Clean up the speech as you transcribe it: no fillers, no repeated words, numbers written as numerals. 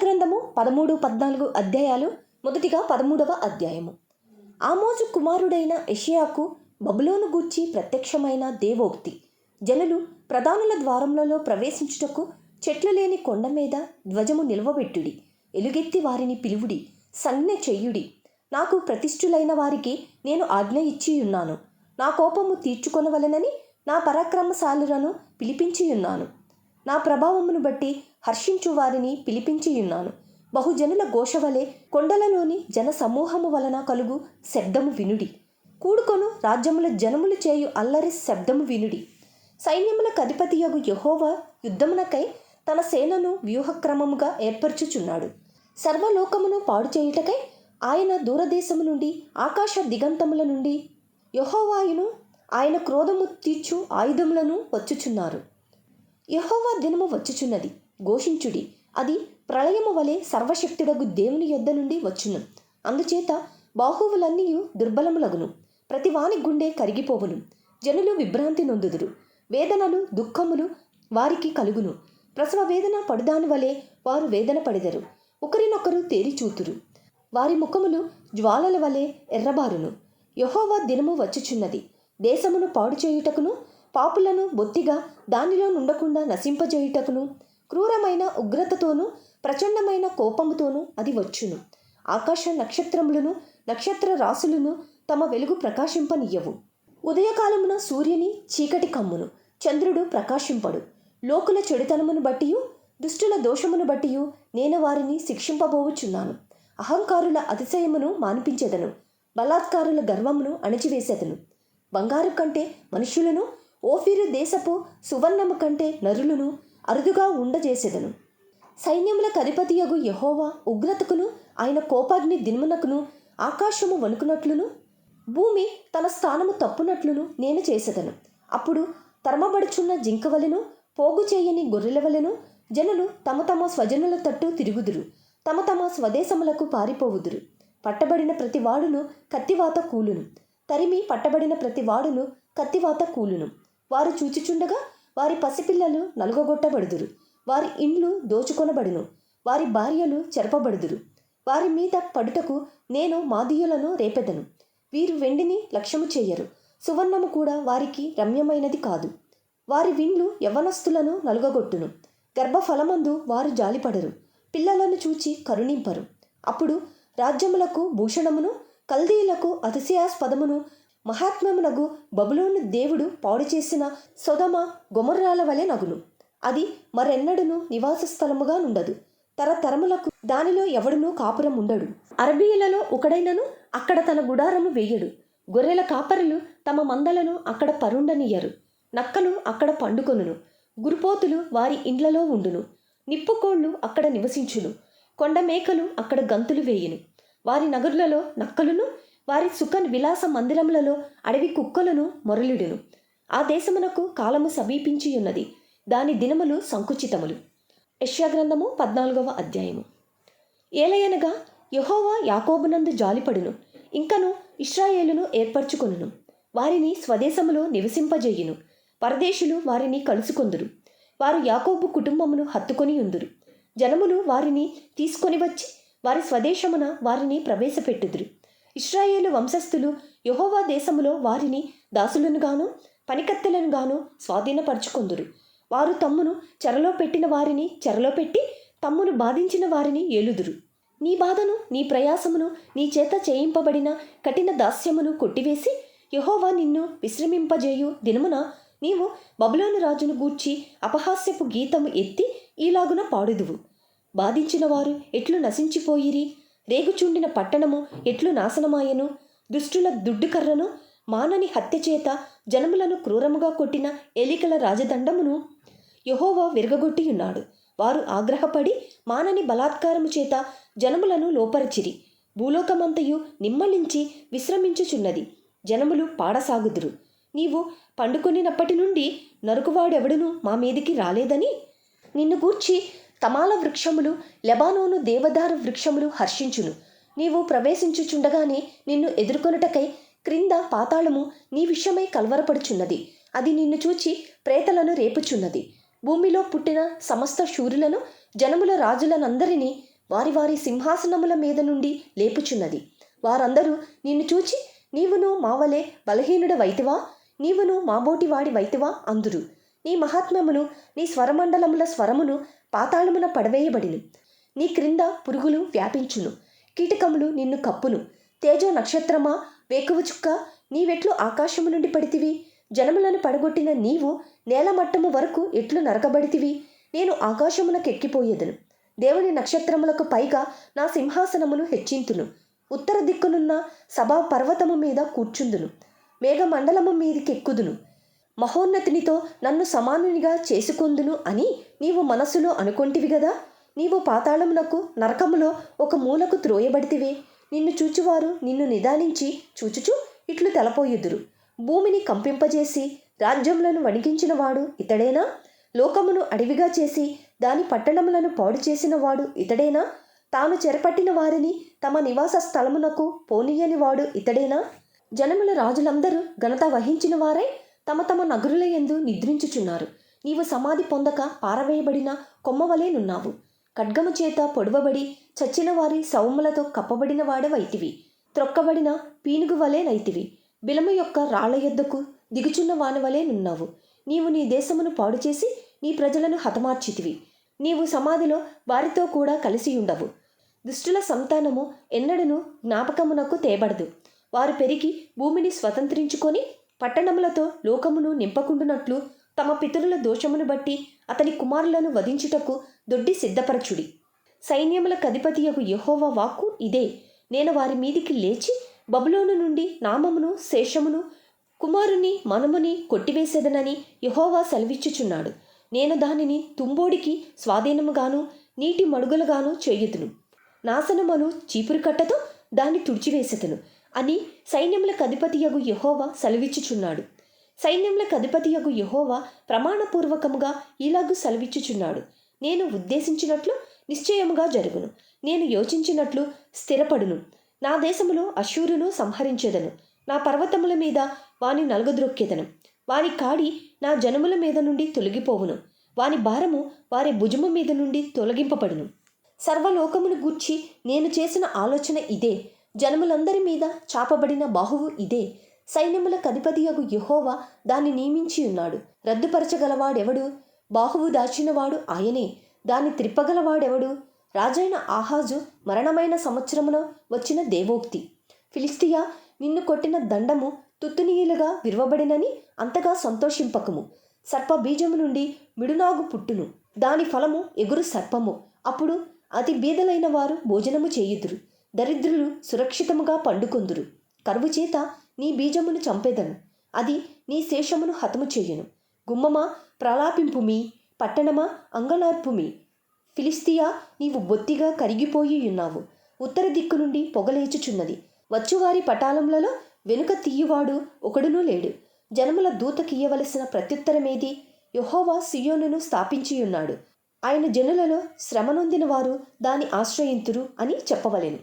గ్రంథము 13-14 అధ్యాయాలు. మొదటిగా 13వ అధ్యాయము. ఆమోజు కుమారుడైన యెషయాకు బబులోను గూర్చి ప్రత్యక్షమైన దేవోక్తి. జనులు ప్రధానుల ద్వారములలో ప్రవేశించుటకు చెట్లు లేని కొండ మీద ధ్వజము నిలవబెట్టుడి, ఎలుగెత్తి వారిని పిలువుడి, సంజ్ఞ చెయ్యుడి. నాకు ప్రతిష్ఠులైన వారికి నేను ఆజ్ఞ ఇచ్చియున్నాను. నా కోపము తీర్చుకొనవలెనని నా పరాక్రమశాలులను పిలిపించియున్నాను. నా ప్రభావమును బట్టి హర్షించు వారిని పిలిపించియున్నాను. బహుజనుల ఘోషవలె కొండలలోని జన సమూహము వలన కలుగు శబ్దము వినుడి. కూడుకొను రాజ్యముల జనములు చేయు అల్లరి శబ్దము వినుడి. సైన్యములకు అధిపతియగు యెహోవా యుద్ధమునకై తన సేనను వ్యూహక్రమముగా ఏర్పరచుచున్నాడు. సర్వలోకమును పాడు చేయుటకై ఆయన దూరదేశము నుండి, ఆకాశ దిగంతముల నుండి యెహోవాయును ఆయన క్రోధము తీర్చు ఆయుధములను వచ్చుచున్నారు. యెహోవా దినము వచ్చుచున్నది, ఘోషించుడి. అది ప్రళయము వలె సర్వశక్తుడగు దేవుని యొద్ద నుండి వచ్చును. అందుచేత బాహువులన్నీయు దుర్బలములగును, ప్రతి వాని గుండె కరిగిపోవును. జనులు విభ్రాంతి నొందుదురు, వేదనలు దుఃఖములు వారికి కలుగును. ప్రసవ వేదన పడుదాని వలె వారు వేదన పడెదరు. ఒకరినొకరు తేరి చూతురు, వారి ముఖములు జ్వాలల వలె ఎర్రబారును. యెహోవా దినము వచ్చుచున్నది, దేశమును పాడు చేయుటకును, పాపులను బొత్తిగా దానిలో నుండకుండా నశింపజేయుటకును, క్రూరమైన ఉగ్రతతోనూ ప్రచండమైన కోపముతోనూ అది వచ్చును. ఆకాశ నక్షత్రములను, నక్షత్ర రాశులను తమ వెలుగు ప్రకాశింపనియ్యవు. ఉదయకాలమున సూర్యుని చీకటి కమ్మును, చంద్రుడు ప్రకాశింపడు. లోకుల చెడుతనమును బట్టియు, దుష్టుల దోషమును బట్టియు నేను వారిని శిక్షింపబోవుచున్నాను. అహంకారుల అతిశయమును మాన్పించెదను, బలాత్కారుల గర్వమును అణచివేసెదను. బంగారు కంటే మనుష్యులను, ఓఫీరు దేశపు సువర్ణము కంటే నరులను అరుదుగా ఉండజేసెదను. సైన్యములకు అధిపతియగు యెహోవా ఉగ్రతకును, ఆయన కోపాగ్ని దినమునకును ఆకాశము వణుకునట్లును, భూమి తన స్థానము తప్పునట్లును నేను చేసెదను. అప్పుడు తరమబడుచున్న జింకవలెను, పోగు చేయని గొర్రెల వలెను జనులు తమ తమ స్వజనుల తట్టు తిరుగుదురు, తమ తమ స్వదేశములకు పారిపోవుదురు. పట్టబడిన ప్రతి వాడును కత్తివాత కూలును, తరిమి పట్టబడిన ప్రతి వాడును కత్తివాత కూలును. వారు చూచుచుండగా వారి పసిపిల్లలు నలుగగొట్టబడుదురు, వారి ఇండ్లు దోచుకొనబడును, వారి భార్యలు చెరపబడుదురు. వారి మీద పడుటకు నేను మాదీయులను రేపెదను. వీరు వెండిని లక్ష్యము చేయరు, సువర్ణము కూడా వారికి రమ్యమైనది కాదు. వారి విండ్లు యవ్వనస్తులను నలుగగొట్టును, గర్భఫలమందు వారు జాలిపడరు, పిల్లలను చూచి కరుణింపరు. అప్పుడు రాజ్యములకు భూషణమును, కల్దీయులకు అతిశయాస్పదమును, మహాత్మ్యమునగు బబులోను దేవుడు పాడు చేసిన సొదొమ గొమొర్రాల వలె నగును. అది మరెన్నడూను నివాస స్థలముగా నుండదు, తరతరములకు దానిలో ఎవడునూ కాపురం ఉండడు. అరబీయులలో ఒకడైనను అక్కడ తన గుడారము వేయడు. గొర్రెల కాపరులు తమ మందలను అక్కడ పరుండనియ్యరు. నక్కలు అక్కడ పండుకొనును, గురుపోతులు వారి ఇండ్లలో ఉండును, నిప్పుకోళ్లు అక్కడ నివసించును, కొండ మేకలు అక్కడ గంతులు వేయును. వారి నగరులలో నక్కలును, వారి సుఖ విలాస మందిరములలో అడవి కుక్కలను మొరలిడును. ఆ దేశమునకు కాలము సమీపించియున్నది, దాని దినములు సంకుచితములు. యెషయా గ్రంథము 14వ అధ్యాయము. ఏలయనగా యెహోవా యాకోబునందు జాలిపడును, ఇంకను ఇశ్రాయేలును ఏర్పరచుకొనును. వారిని స్వదేశములో నివసింపజేయును, పరదేశులు వారిని కలుసుకొందురు. వారు యాకోబు కుటుంబమును హత్తుకొని ఉందురు. జనములు వారిని తీసుకొని వచ్చి వారి స్వదేశమున వారిని ప్రవేశపెట్టుదురు. ఇశ్రాయేలు వంశస్థులు యెహోవా దేశములో వారిని దాసులనుగాను, పనికత్తెలను గాను స్వాధీనపరచుకొందురు. వారు తమ్మును చెరలో పెట్టిన వారిని చెరలో పెట్టి, తమ్మును బాధించిన వారిని ఏలుదురు. నీ బాధను, నీ ప్రయాసమును, నీ చేత చేయింపబడిన కఠిన దాస్యమును కొట్టివేసి యెహోవా నిన్ను విశ్రమింపజేయు దినమున నీవు బబులోను రాజును గూర్చి అపహాస్యపు గీతము ఎత్తి ఈలాగున పాడుదువు. బాధించిన వారు ఎట్లు నశించిపోయిరి, రేగుచుండిన పట్టణము ఎట్లు నాశనమాయను. దుష్టుల దుడ్డుకర్రను, మానని హత్య చేత జనములను క్రూరముగా కొట్టిన ఏలికల రాజదండమును యెహోవా విరగగొట్టియున్నాడు. వారు ఆగ్రహపడి మానని బలాత్కారము చేత జనములను లోపరిచిరి. భూలోకమంతయు నిమ్మలించి విశ్రమించుచున్నది, జనములు పాడసాగుదురు. నీవు పండుకొనినప్పటి నుండి నరుకువాడెవడును మా మీదికి రాలేదని నిన్ను గూర్చి తమాల వృక్షములు, లెబానోను దేవదారు వృక్షములు హర్షించును. నీవు ప్రవేశించుచుండగానే నిన్ను ఎదుర్కొనుటకై క్రింద పాతాళము నీ విషయమై కలవరపడుచున్నది. అది నిన్ను చూచి ప్రేతలను రేపుచున్నది. భూమిలో పుట్టిన సమస్త శూరులను, జనముల రాజులనందరినీ వారి వారి సింహాసనముల మీద నుండి లేపుచున్నది. వారందరూ నిన్ను చూచి, నీవును మావలే బలహీనుడవైతివా, నీవును మాబోటి వాడి వైతివా అందురు. నీ మహాత్మ్యమును, నీ స్వరమండలముల స్వరమును పాతాళమున పడవేయబడిను. నీ క్రింద పురుగులు వ్యాపించును, కీటకములు నిన్ను కప్పును. తేజో నక్షత్రమా, వేకువ చుక్క, నీవెట్లు ఆకాశము నుండి పడితివి? జనములను పడగొట్టిన నీవు నేలమట్టము వరకు ఎట్లు నరకబడితివి? నేను ఆకాశమునకెక్కిపోయేదను, దేవుని నక్షత్రములకు పైగా నా సింహాసనమును హెచ్చింతును. ఉత్తర దిక్కునున్న సభా పర్వతము మీద కూర్చుందును, మేఘమండలము మీదికెక్కుదును. మహోన్నతినితో నన్ను సమానునిగా చేసుకొందును అని నీవు మనస్సులో అనుకొంటివి గదా. నీవు పాతాళమునకు, నరకములో ఒక మూలకు త్రోయబడితివే. నిన్ను చూచువారు నిన్ను నిదానించి చూచుచు ఇట్లు తెలపోయుదురు, భూమిని కంపింపజేసి రాజ్యములను వణికించిన వాడు ఇతడేనా? లోకమును అడవిగా చేసి దాని పట్టణములను పాడు చేసిన వాడు ఇతడేనా? తాను చెరపట్టిన వారిని తమ నివాస స్థలమునకు పోనీయని వాడు ఇతడేనా? జనముల రాజులందరూ ఘనత వహించిన వారై తమ తమ నగరుల యందు నిద్రించుచున్నారు. నీవు సమాధి పొందక పారవేయబడిన కొమ్మవలేనున్నావు. ఖడ్గము చేత పొడవబడి చచ్చిన వారి సౌములతో కప్పబడిన వాడవైతివి. త్రొక్కబడిన పీనుగు వలెనైతివి. బిలము యొక్క రాళ్ల యొద్దకు దిగుచున్న వానవలేనున్నావు. నీవు నీ దేశమును పాడు చేసి నీ ప్రజలను హతమార్చితివి. నీవు సమాధిలో వారితో కూడా కలిసి ఉండవు. దుష్టుల సంతానము ఎన్నడను జ్ఞాపకమునకు తేబడదు. వారు పెరిగి భూమిని స్వతంత్రించుకొని పట్టణములతో లోకమును నింపకుండునట్లు తమ పితరుల దోషమును బట్టి అతని కుమారులను వధించుటకు దొడ్డి సిద్ధపరచుడి. సైన్యములకు అధిపతియగు యెహోవా వాక్కు ఇదే. నేను వారి మీదికి లేచి బబులోను నుండి నామమును, శేషమును, కుమారుని, మనుమని కొట్టివేసేదనని యెహోవా సెలవిచ్చుచున్నాడు. నేను దానిని తుంబోడికి స్వాధీనముగాను నీటి మడుగులుగాను చేయుదును. నాశనమను చీపురు కట్టతో దాన్ని తుడిచివేసెదను అని సైన్యములకు అధిపతియగు యెహోవా సెలవిచ్చుచున్నాడు. సైన్యములకు అధిపతియగు యెహోవా ప్రమాణపూర్వకముగా ఇలాగు సెలవిచ్చుచున్నాడు. నేను ఉద్దేశించినట్లు నిశ్చయముగా జరుగును, నేను యోచించినట్లు స్థిరపడును. నా దేశములో అశ్షూరును సంహరించెదను, నా పర్వతముల మీద వాని నలుగద్రొక్కెదను. వాని కాడి నా జనముల మీద నుండి తొలగిపోవును, వాని భారము వారి భుజము మీద నుండి తొలగింపబడును. సర్వలోకమును గూర్చి నేను చేసిన ఆలోచన ఇదే. జనములందరి మీద చాపబడిన బాహువు ఇదే. సైన్యములకు అధిపతియగు యెహోవా దాన్ని నియమించి ఉన్నాడు. రద్దుపరచగలవాడెవడు? బాహువు దాచినవాడు ఆయనే. దాన్ని త్రిప్పగలవాడెవడు? రాజైన ఆహాజు మరణమైన సంవత్సరమున వచ్చిన దేవోక్తి. ఫిలిష్తియా, నిన్ను కొట్టిన దండము తుత్తునీయులుగా విరవబడినని అంతగా సంతోషింపకము. సర్ప బీజము నుండి మిడునాగు పుట్టును, దాని ఫలము ఎగురు సర్పము. అప్పుడు అతి బీదలైన వారు భోజనము చేయుదురు, దరిద్రులు సురక్షితముగా పండుకొందురు. కరువు చేత నీ బీజమును చంపేదను, అది నీ శేషమును హతము చేయును. గుమ్మమా, ప్రలాపింపుమి, పట్టణమా, అంగలార్పుమి. ఫిలిష్తియా, నీవు బొత్తిగా కరిగిపోయి ఉన్నావు. ఉత్తర దిక్కు నుండి పొగలేచుచున్నది. వచ్చువారి పటాలములలో వెనుక తీయువాడు ఒకడునూ లేడు. జనముల దూతకియ్యవలసిన ప్రత్యుత్తరమేది? యెహోవా సియోనును స్థాపించియున్నాడు, ఆయన జనులలో శ్రమనొందిన వారు దాని ఆశ్రయింతురు అని చెప్పవలెను.